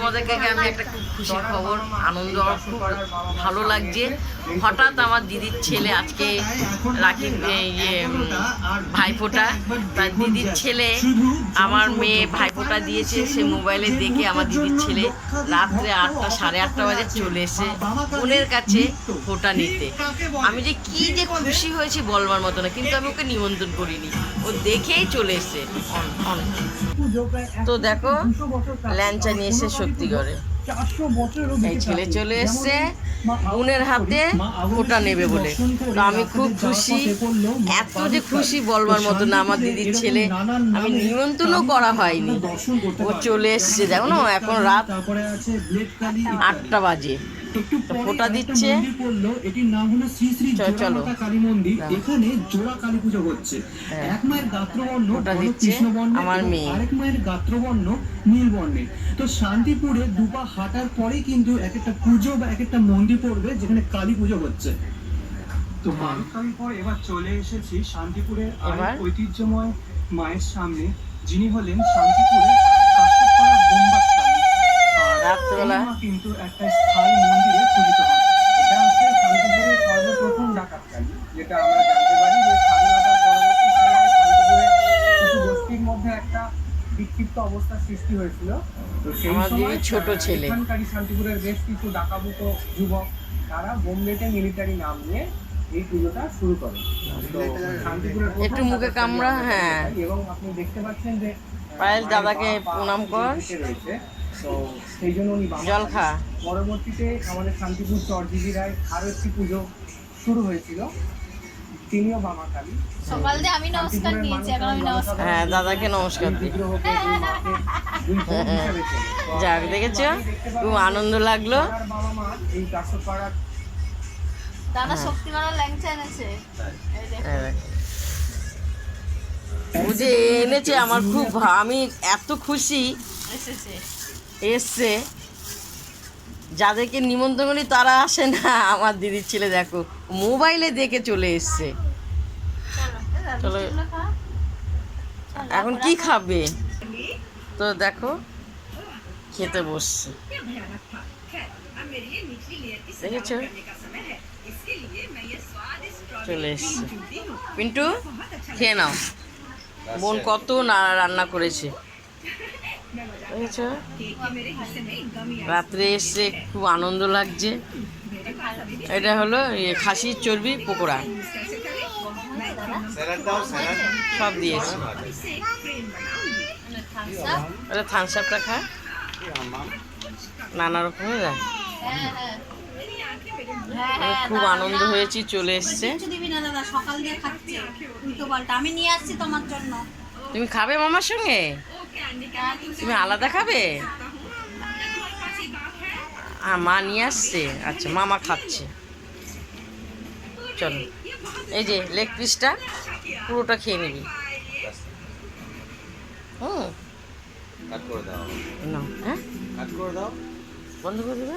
তোমাদেরকে আমি একটা খুব খুশির খবর, আনন্দ, আমার খুব ভালো লাগছে। হঠাৎ আমার দিদির ছেলে আজকে রাখি ভাইফোঁটা, তার দিদির ছেলে আমার মেয়ে ভাইফোঁটা দিয়েছে। সে মোবাইলে দেখে আমার দিদির ছেলে রাত্রে 8টা সাড়ে 8টা বাজে চলে এসে বোনের কাছে ফোঁটা নিতে। আমি যে কি যে খুশি হয়েছি বলবার মতো না, কিন্তু আমি ওকে নিমন্ত্রণ করিনি, ও দেখেই চলে এসে। তো দেখো ল্যাংচা নিয়ে এসে শক্তিগড়ে এই ছেলে চলে এসছে বোনের হাতে ফোঁটা নেবে বলে। তো আমি খুব খুশি, এত যে খুশি বলবার মতো না। আমার দিদির ছেলে, আমি নিমন্ত্রণও করা হয়নি, ও চলে এসছে। দেখো না, এখন রাত 8টা বাজে, তো ফোঁটা দিচ্ছে। এটির নাম হলো শ্রী শ্রী চলো কালী মন্দির। এখানে জোড়া কালী পুজো হচ্ছে। এক মায়ের গাত্রবর্ণ কৃষ্ণ বর্ণের, আমার মেয়ে আরেক মায়ের গাত্রবর্ণ নীল বর্ণের। তো শান্তিপুরে দুপা হাঁটার পরে কিন্তু এক একটা পুজো বা এক একটা মন্দির পড়বে যেখানে কালী পুজো হচ্ছে। তো বালুকার পর এবার চলে এসেছি শান্তিপুরের আরেক ঐতিহ্যময় মায়ের সামনে, যিনি হলেন শান্তিপুরের কাশ্যপপাড়া বোম্বাস কালী। রাত্রবেলা কিন্তু একটা স্থায়ী মন্দিরে পূজিত হয়। এটা হচ্ছে শান্তিপুরের সর্বপ্রথম ডাকাত কালী, যেটা আমরা জানতে পারি যে স্বাধীনতার পরবর্তী সময়ে শান্তিপুরে কিছু গোষ্ঠীর মধ্যে একটা বিক্ষিপ্ত অবস্থার সৃষ্টি হয়েছিল। তো সেই সময় ছোট ছেলে এখানকারই শান্তিপুরের বেশ কিছু ডাকাবুতো যুবক, তারা বোম্বেতে মিলিটারি নাম নিয়ে এই পুজোটা শুরু করে। তো শান্তিপুরের একটু মুখে কামড়া, হ্যাঁ। এবং আপনি দেখতে পাচ্ছেন যে পায়েল দাদাকে প্রণাম কর, রয়েছে। তো সেই জন্য উনি জল খা। পরবর্তীতে আমাদের শান্তিপুর চরজিজিরায় আরো একটি পুজো শুরু হয়েছিল, তিনিও বামা কালী। সকাল দিয়ে আমি নমস্কার নিয়েছি, এখন আমি নমস্কার। হ্যাঁ, দাদাকে নমস্কার দিই। যাক, দেখেছো, খুব আনন্দ লাগলো। বাবা মা এই কাশ্যপপাড়ার দাদা শক্তিগড়ের ল্যাংচা এনেছে, এই দেখো। ও যে এনেছে, আমার খুব আমি এত খুশি এসেছে এসছে। যাদেরকে নিমন্ত্রণ করি তারা আসে না। আমার দিদির ছেলে দেখো মোবাইলে দেখে চলে এসছে। চলো, এখন কি খাবে? তো দেখো খেতে বসছে, দেখেছ, চলে এসছে। পিন্টু খেয়ে নাও, বোন কত রান্না করেছে, বুঝেছ? রাত্রে এসে খুব আনন্দ লাগছে। এটা হলো খাসির চর্বি পকোড়া, সব দিয়েছে। এটা থামস আপটা খা, নানা রকমের। খুব আনন্দ হয়েছি, চলে এসছে। আমি নিয়ে আসছি তোমার জন্য। তুমি খাবে মামার সঙ্গে? তুমি আলাদা খাবে? মা নিয়ে আসছে, আচ্ছা, মামা খাচ্ছে। চলো, এই যে লেগ পিসটা পুরোটা খেয়ে নিবি। হ্যাঁ, বন্ধ করে দেবে।